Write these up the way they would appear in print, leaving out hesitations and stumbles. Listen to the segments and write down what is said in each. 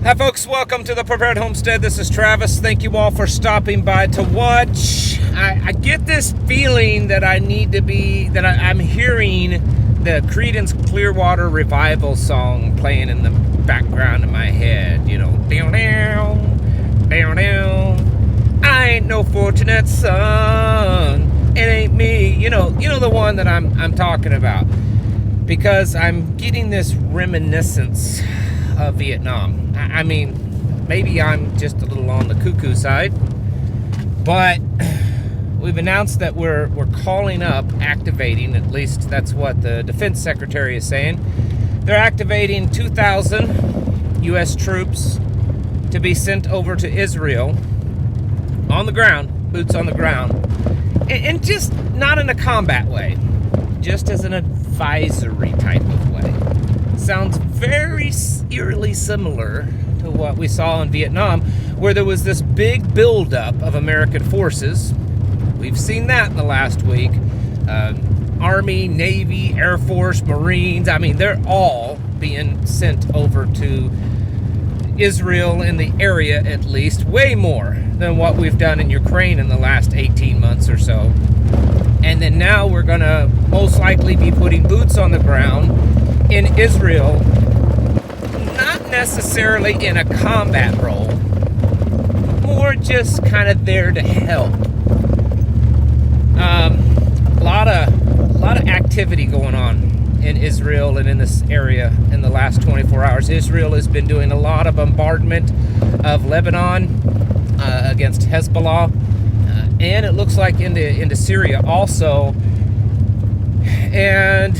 Hi folks, welcome to the Prepared Homestead. This is Travis. Thank you all for stopping by to watch. I get this feeling that I'm hearing the Creedence Clearwater Revival song playing in the background of my head. You know, down, down, down, down. I ain't no fortunate son. It ain't me. You know the one that I'm talking about. Because I'm getting this reminiscence of Vietnam. I mean, maybe I'm just a little on the cuckoo side, but we've announced that we're calling up, activating, at least that's what the Defense Secretary is saying. They're activating 2,000 U.S. troops to be sent over to Israel on the ground, boots on the ground, and just not in a combat way, just as an advisory type of way. Sounds very eerily similar to what we saw in Vietnam, where there was this big buildup of American forces. We've seen that in the last week. Army, Navy, Air Force, Marines, I mean, they're all being sent over to Israel in the area, at least, way more than what we've done in Ukraine in the last 18 months or so. And then now we're going to most likely be putting boots on the ground in Israel, not necessarily in a combat role, more just kind of there to help. A lot of activity going on in Israel and in this area in the last 24 hours. Israel has been doing a lot of bombardment of Lebanon against Hezbollah, and it looks like into Syria also, and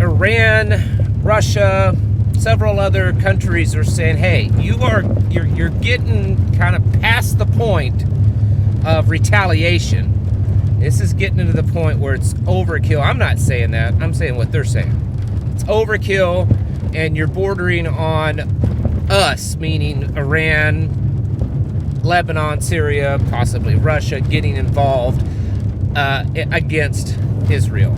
Iran, Russia, several other countries are saying, hey, you're getting kind of past the point of retaliation. This is getting to the point where it's overkill. I'm not saying that. I'm saying what they're saying. It's overkill, and you're bordering on us, meaning Iran, Lebanon, Syria, possibly Russia, getting involved against Israel.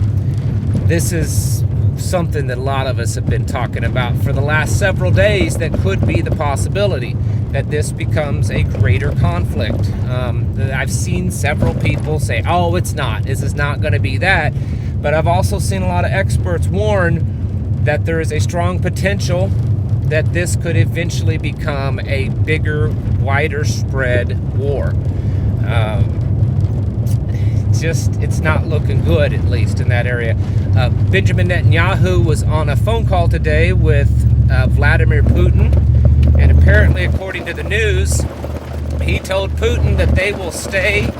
This is something that a lot of us have been talking about for the last several days, that could be the possibility that this becomes a greater conflict. I've seen several people say, oh, it's not. This is not going to be that. But I've also seen a lot of experts warn that there is a strong potential that this could eventually become a bigger, wider spread war. It's not looking good, at least in that area. Benjamin Netanyahu was on a phone call today with Vladimir Putin, and apparently, according to the news, he told Putin that they will stay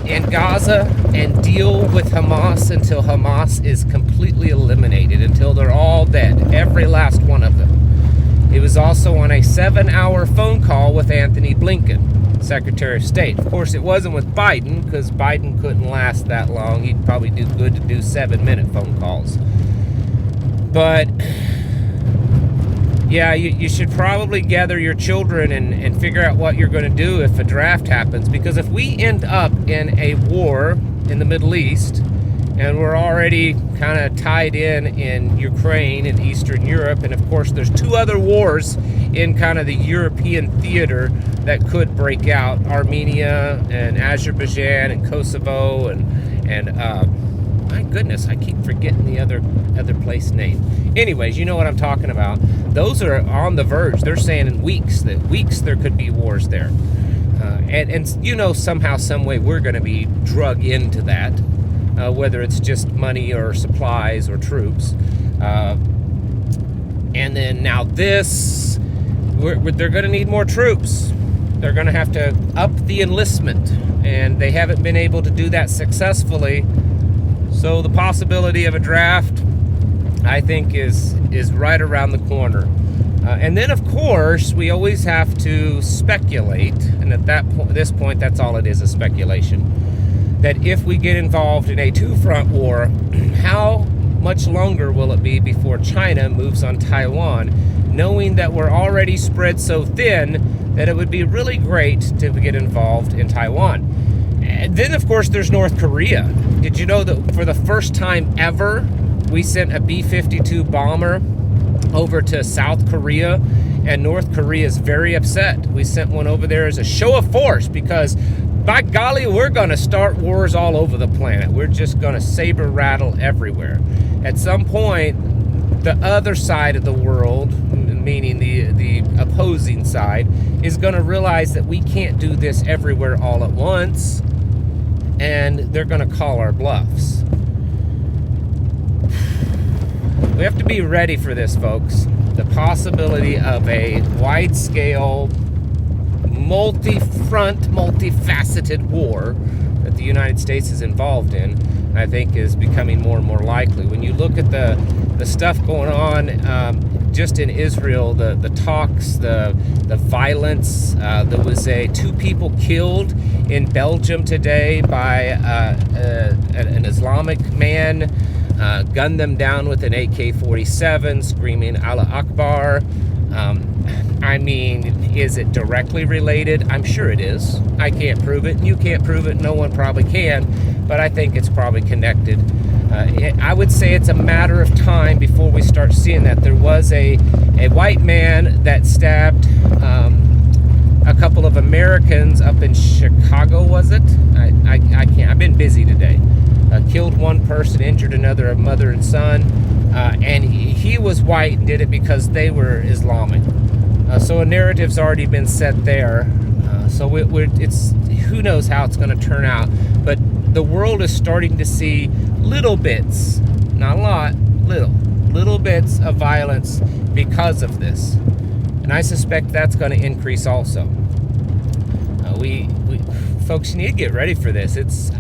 in Gaza and deal with Hamas until Hamas is completely eliminated, until they're all dead, every last one of them. He was also on a 7-hour phone call with Anthony Blinken, Secretary of State. Of course, it wasn't with Biden, because Biden couldn't last that long. He'd probably do good to do 7-minute phone calls. But yeah, you should probably gather your children and figure out what you're going to do if a draft happens. Because if we end up in a war in the Middle East, and we're already kind of tied in Ukraine and Eastern Europe, and of course there's 2 other wars in kind of the European theater that could break out: Armenia and Azerbaijan and Kosovo and my goodness, I keep forgetting the other place name. Anyways, you know what I'm talking about. Those are on the verge. They're saying in weeks there could be wars there, and somehow, some way we're going to be drug into that, whether it's just money or supplies or troops. And then now this, they're going to need more troops. They're going to have to up the enlistment, and they haven't been able to do that successfully. So the possibility of a draft, I think, is right around the corner. And then, of course, we always have to speculate, and at this point, that's all it is, a speculation, that if we get involved in a 2-front war, how much longer will it be before China moves on Taiwan, knowing that we're already spread so thin that it would be really great to get involved in Taiwan. And then, of course, there's North Korea. Did you know that for the first time ever, we sent a B-52 bomber over to South Korea and North Korea is very upset. We sent one over there as a show of force because, by golly, we're going to start wars all over the planet. We're just going to saber rattle everywhere. At some point, the other side of the world, meaning the opposing side, is going to realize that we can't do this everywhere all at once, and they're going to call our bluffs. We have to be ready for this, folks. The possibility of a wide-scale, multi-front, multifaceted war that the United States is involved in, I think, is becoming more and more likely. When you look at the stuff going on just in Israel, the talks, the violence, there was 2 people killed in Belgium today by an Islamic man. Gunned them down with an AK-47, screaming Allah Akbar. I mean, is it directly related? I'm sure it is. I can't prove it. You can't prove it. No one probably can. But I think it's probably connected. I would say it's a matter of time before we start seeing that. There was a white man that stabbed a couple of Americans up in Chicago, was it? I can't. I've been busy today. Killed one person, injured another, a mother and son, and he was white and did it because they were Islamic. So a narrative's already been set there. So it's who knows how it's going to turn out. But the world is starting to see little bits, not a lot, little bits of violence because of this, and I suspect that's going to increase also. We folks, you need to get ready for this. It's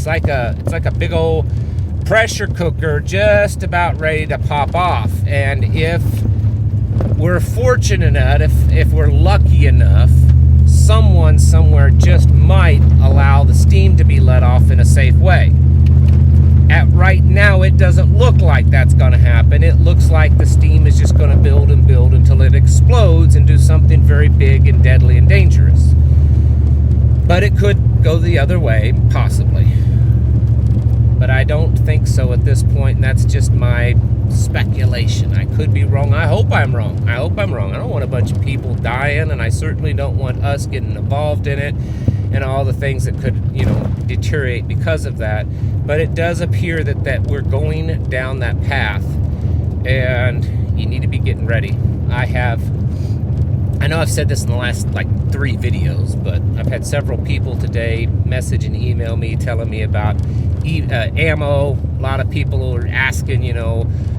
like a big old pressure cooker just about ready to pop off. And if we're fortunate enough, if we're lucky enough, someone somewhere just might allow the steam to be let off in a safe way. Right now, it doesn't look like that's going to happen. It looks like the steam is just going to build and build until it explodes and do something very big and deadly and dangerous. But it could go the other way, possibly. But I don't think so at this point, and that's just my speculation. I could be wrong. I hope I'm wrong. I don't want a bunch of people dying, and I certainly don't want us getting involved in it and all the things that could, deteriorate because of that. But it does appear that we're going down that path, and you need to be getting ready. I know I've said this in the last 3 videos, but I've had several people today message and email me telling me about ammo. A lot of people are asking,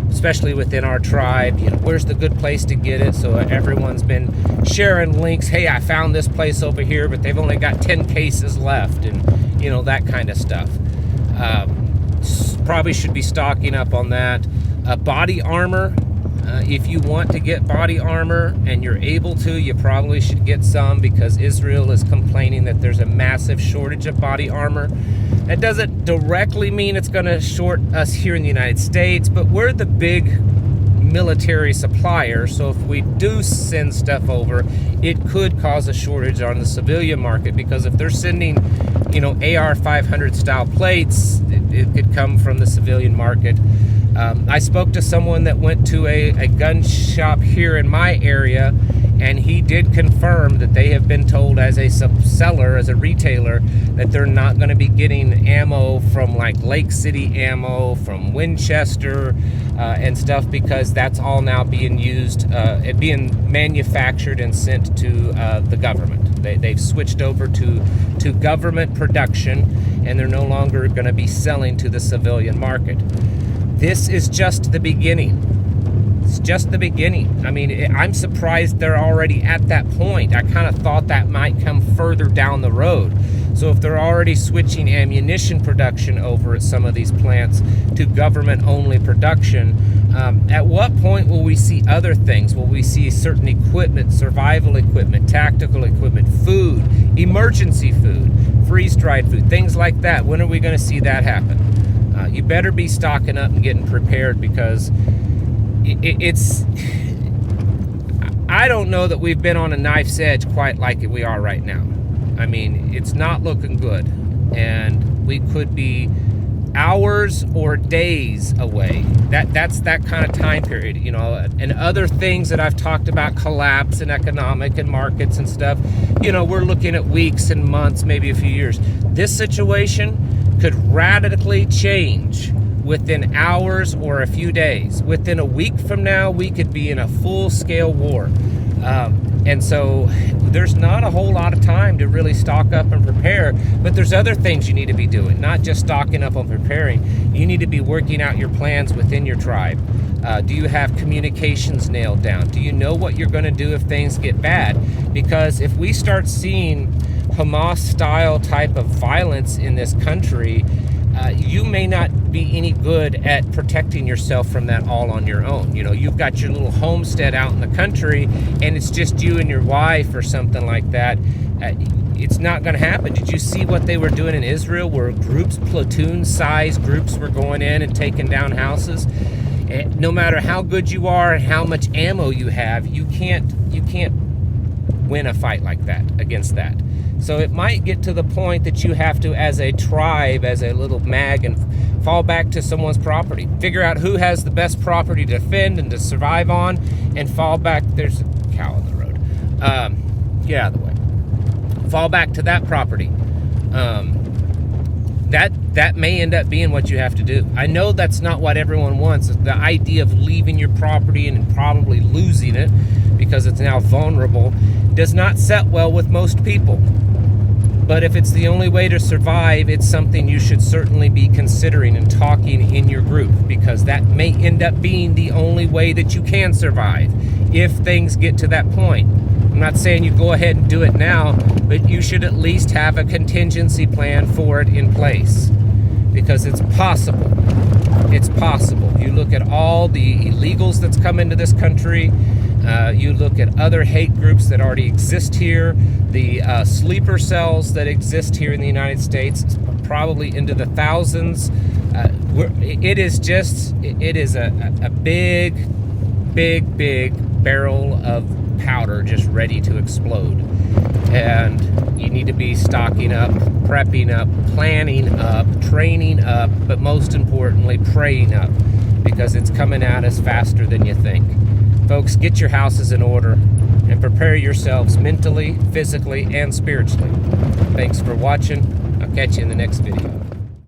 especially within our tribe, where's the good place to get it? So everyone's been sharing links. Hey, I found this place over here, but they've only got 10 cases left, and that kind of stuff. Probably should be stocking up on that. Body armor. If you want to get body armor and you're able to, you probably should get some, because Israel is complaining that there's a massive shortage of body armor. That doesn't directly mean it's going to short us here in the United States, but we're the big military supplier, so if we do send stuff over, it could cause a shortage on the civilian market, because if they're sending, AR-500 style plates, it could come from the civilian market. I spoke to someone that went to a gun shop here in my area, and he did confirm that they have been told as a seller, as a retailer, that they're not going to be getting ammo from Lake City ammo, from Winchester and stuff, because that's all now being used, being manufactured and sent to the government. They've switched over to government production, and they're no longer going to be selling to the civilian market. This is just the beginning. It's just the beginning. I mean, I'm surprised they're already at that point. I kind of thought that might come further down the road. So if they're already switching ammunition production over at some of these plants to government-only production, at what point will we see other things? Will we see certain equipment, survival equipment, tactical equipment, food, emergency food, freeze-dried food, things like that? When are we going to see that happen? You better be stocking up and getting prepared, because it's... I don't know that we've been on a knife's edge quite like we are right now. I mean, it's not looking good, and we could be hours or days away. That's that kind of time period, you know. And other things that I've talked about, collapse in economic and markets and stuff, you know, we're looking at weeks and months, maybe a few years. This situation could radically change within hours or a few days. Within a week from now, we could be in a full-scale war. And so there's not a whole lot of time to really stock up and prepare, but there's other things you need to be doing, not just stocking up and preparing. You need to be working out your plans within your tribe. Do you have communications nailed down? Do you know what you're going to do if things get bad? Because if we start seeing Hamas-style type of violence in this country, you may not be any good at protecting yourself from that all on your own. You know, you've got your little homestead out in the country and it's just you and your wife or something like that. It's not going to happen. Did you see what they were doing in Israel, where groups, platoon-sized groups, were going in and taking down houses? No matter how good you are and how much ammo you have, you can't win a fight like that, against that. So it might get to the point that you have to, as a tribe, as a little mag, and fall back to someone's property. Figure out who has the best property to defend and to survive on, and fall back. There's a cow on the road. Get out of the way. Fall back to that property. That may end up being what you have to do. I know that's not what everyone wants. The idea of leaving your property and probably losing it because it's now vulnerable does not set well with most people. But if it's the only way to survive, it's something you should certainly be considering and talking in your group, because that may end up being the only way that you can survive if things get to that point. I'm not saying you go ahead and do it now, but you should at least have a contingency plan for it in place, because it's possible. It's possible. You look at all the illegals that's come into this country. You look at other hate groups that already exist here, the sleeper cells that exist here in the United States, probably into the thousands. It is a big barrel of powder just ready to explode. And you need to be stocking up, prepping up, planning up, training up, but most importantly, praying up, because it's coming at us faster than you think. Folks, get your houses in order and prepare yourselves mentally, physically, and spiritually. Thanks for watching. I'll catch you in the next video.